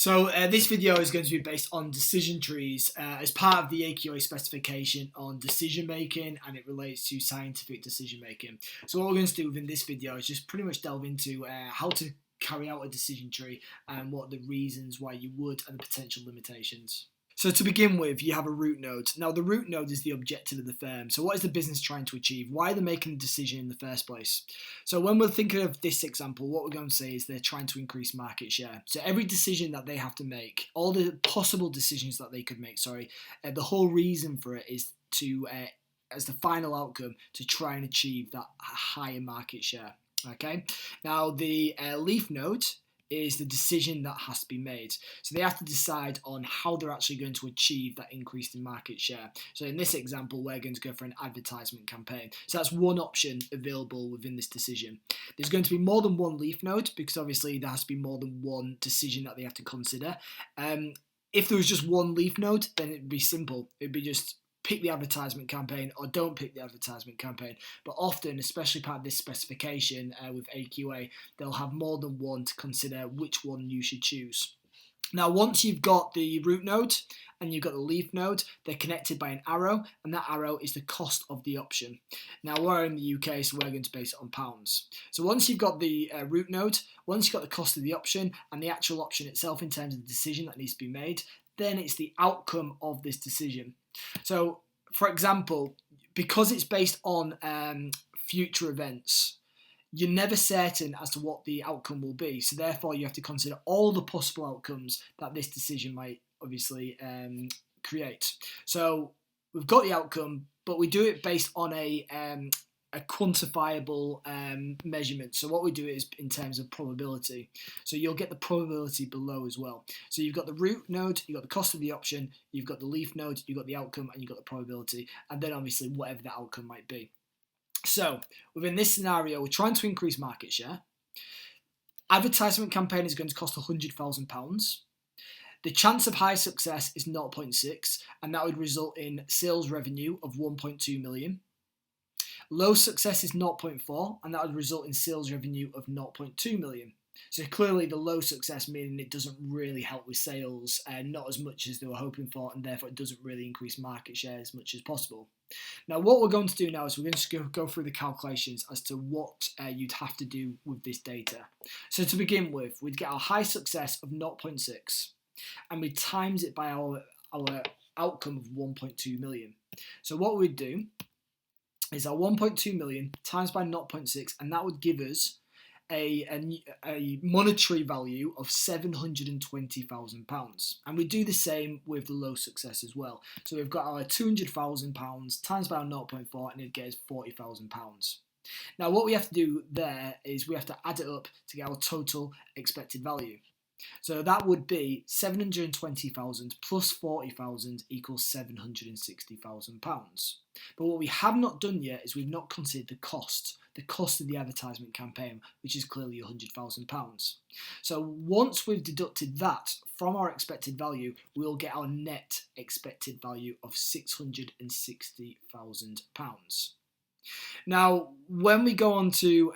This video is going to be based on decision trees as part of the AQA specification on decision making, and it relates to scientific decision making. So what we're going to do within this video is just pretty much delve into how to carry out a decision tree and what are the reasons why you would and the potential limitations. So to begin with, you have a root node. Now the root node is the objective of the firm. So what is the business trying to achieve? Why are they making the decision in the first place? So when we're thinking of this example, what we're going to say is they're trying to increase market share. So every decision that they have to make, all the possible decisions that they could make, the whole reason for it is to, as the final outcome, to try and achieve that higher market share. Okay. Now the leaf node is the decision that has to be made. So they have to decide on how they're actually going to achieve that increase in market share. So in this example, we're going to go for an advertisement campaign. So that's one option available within this decision. There's going to be more than one leaf node because obviously there has to be more than one decision that they have to consider. If there was just one leaf node, then it'd be simple. It'd be just pick the advertisement campaign or don't pick the advertisement campaign. But often, especially part of this specification with AQA, they'll have more than one to consider which one you should choose. Now, once you've got the root node and you've got the leaf node, they're connected by an arrow, and that arrow is the cost of the option. Now, we're in the UK, so we're going to base it on pounds. So once you've got the root node, once you've got the cost of the option and the actual option itself in terms of the decision that needs to be made, then it's the outcome of this decision. So, for example, because it's based on future events, you're never certain as to what the outcome will be. So therefore, you have to consider all the possible outcomes that this decision might obviously create. So we've got the outcome, but we do it based on a quantifiable measurement. So what we do is in terms of probability. So you'll get the probability below as well. So you've got the root node, you've got the cost of the option, you've got the leaf node, you've got the outcome, and you've got the probability, and then obviously whatever the outcome might be. So within this scenario, we're trying to increase market share. Advertisement campaign is going to cost £100,000. The chance of high success is 0.6, and that would result in sales revenue of 1.2 million. Low success is 0.4, and that would result in sales revenue of 0.2 million. So clearly the low success meaning it doesn't really help with sales, not as much as they were hoping for, and therefore it doesn't really increase market share as much as possible. Now what we're going to do now is we're going to go through the calculations as to what you'd have to do with this data. So to begin with, we'd get our high success of 0.6, and we'd times it by our outcome of 1.2 million. So what we'd do is our 1.2 million times by 0.6, and that would give us a monetary value of £720,000. And we do the same with the low success as well. So we've got our £200,000 times by our 0.4, and it gets £40,000. Now what we have to do there is we have to add it up to get our total expected value. So that would be 720,000 plus 40,000 equals £760,000. But what we have not done yet is we've not considered the cost of the advertisement campaign, which is clearly £100,000. So once we've deducted that from our expected value, we'll get our net expected value of £660,000. Now, when we go on to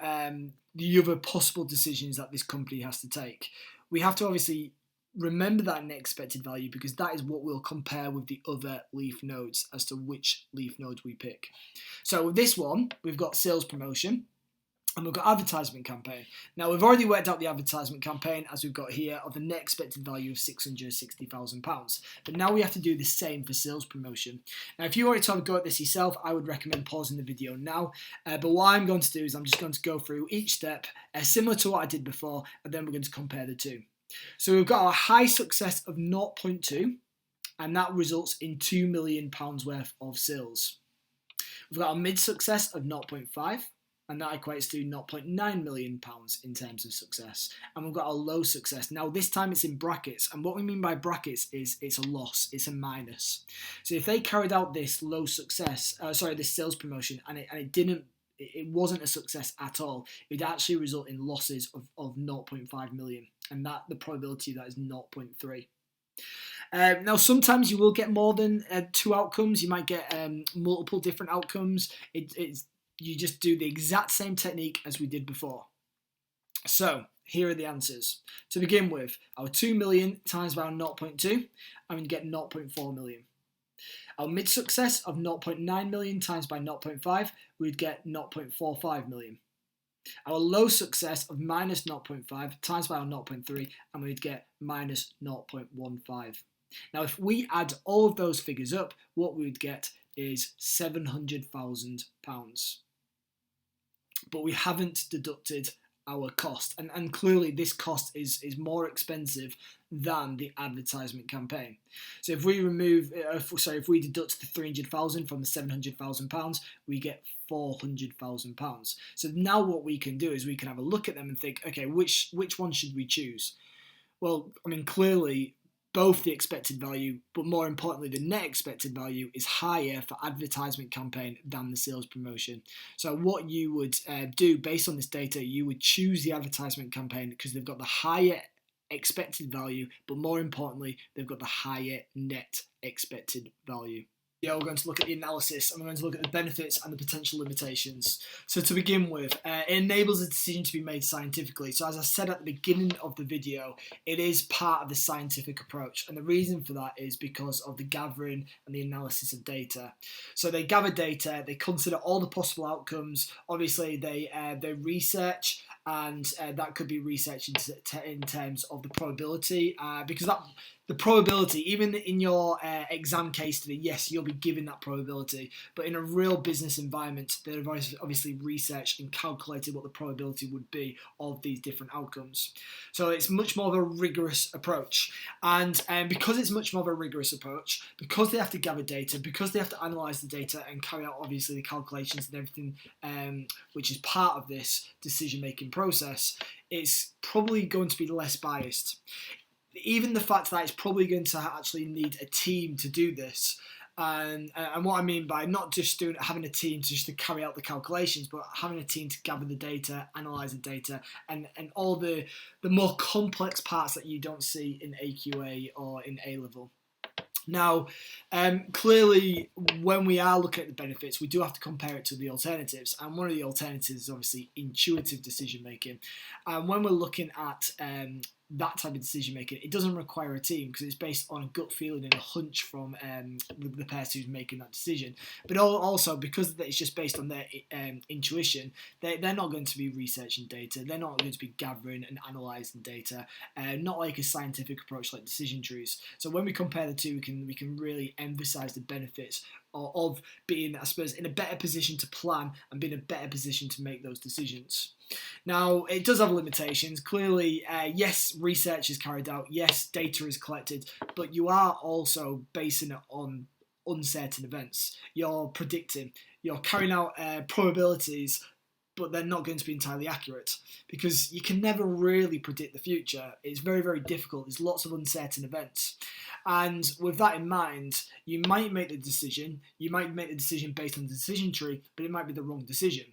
the other possible decisions that this company has to take, we have to obviously remember that net expected value because that is what we'll compare with the other leaf nodes as to which leaf nodes we pick. So with this one, we've got sales promotion and we've got advertisement campaign. Now we've already worked out the advertisement campaign as we've got here of the net expected value of £660,000. But now we have to do the same for sales promotion. Now if you wanted to have a go at this yourself, I would recommend pausing the video now. But what I'm going to do is I'm just going to go through each step similar to what I did before, and then we're going to compare the two. So we've got our high success of 0.2, and that results in £2 million worth of sales. We've got our mid success of 0.5, and that equates to £0.9 million in terms of success. And we've got our low success. Now this time it's in brackets, and what we mean by brackets is it's a loss, it's a minus. So if they carried out this low success, this sales promotion, and it wasn't a success at all, it would actually result in losses of 0.5 million, and that the probability of that is 0.3. Now sometimes you will get more than two outcomes. You might get multiple different outcomes. You just do the exact same technique as we did before. So here are the answers. To begin with, our 2 million times by 0.2, and we get 0.4 million. Our mid-success of 0.9 million times by 0.5, we'd get 0.45 million. Our low success of minus 0.5 times by our 0.3, and we'd get minus 0.15. Now, if we add all of those figures up, what we would get is £700,000. But we haven't deducted our cost, and clearly this cost is more expensive than the advertisement campaign. So if we if we deduct the 300,000 from the £700,000, we get £400,000. So now what we can do is we can have a look at them and think, okay, which one should we choose? Well, I mean, clearly both the expected value, but more importantly, the net expected value is higher for advertisement campaign than the sales promotion. So what you would do based on this data, you would choose the advertisement campaign because they've got the higher expected value, but more importantly, they've got the higher net expected value. Yeah, we're going to look at the analysis and we're going to look at the benefits and the potential limitations. So to begin with, it enables a decision to be made scientifically. So as I said at the beginning of the video, it is part of the scientific approach. And the reason for that is because of the gathering and the analysis of data. So they gather data, they consider all the possible outcomes. Obviously, they research, and that could be research in terms of the probability, because the probability, even in your exam case study, yes, you'll be given that probability, but in a real business environment, they've obviously researched and calculated what the probability would be of these different outcomes. So it's much more of a rigorous approach, and because it's much more of a rigorous approach, because they have to gather data, because they have to analyse the data and carry out obviously the calculations and everything, which is part of this decision-making process, it's probably going to be less biased. Even the fact that it's probably going to actually need a team to do this, and what I mean by not just having a team just to carry out the calculations, but having a team to gather the data, analyse the data, and all the more complex parts that you don't see in AQA or in A-level. Now, clearly, when we are looking at the benefits, we do have to compare it to the alternatives, and one of the alternatives is obviously intuitive decision making. And when we're looking at that type of decision making, it doesn't require a team because it's based on a gut feeling and a hunch from the person who's making that decision. But also because it's just based on their intuition, they're not going to be researching data, they're not going to be gathering and analysing data, not like a scientific approach like decision trees. So when we compare the two, we can really emphasise the benefits of being, I suppose, in a better position to plan and being in a better position to make those decisions. Now, it does have limitations. Clearly, yes, research is carried out, yes, data is collected, but you are also basing it on uncertain events. You're predicting, you're carrying out probabilities, but they're not going to be entirely accurate because you can never really predict the future. It's very, very difficult. There's lots of uncertain events. And with that in mind, you might make the decision. You might make the decision based on the decision tree, but it might be the wrong decision.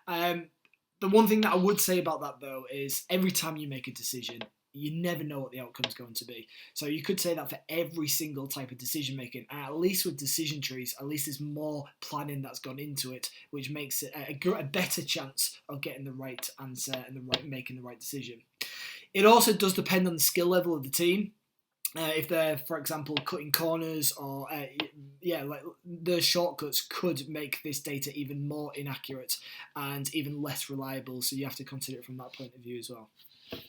The one thing that I would say about that, though, is every time you make a decision, you never know what the outcome is going to be. So you could say that for every single type of decision making, and at least with decision trees, at least there's more planning that's gone into it, which makes it a better chance of getting the right answer and making the right decision. It also does depend on the skill level of the team. If they're, for example, cutting corners or like the shortcuts could make this data even more inaccurate and even less reliable. So you have to consider it from that point of view as well.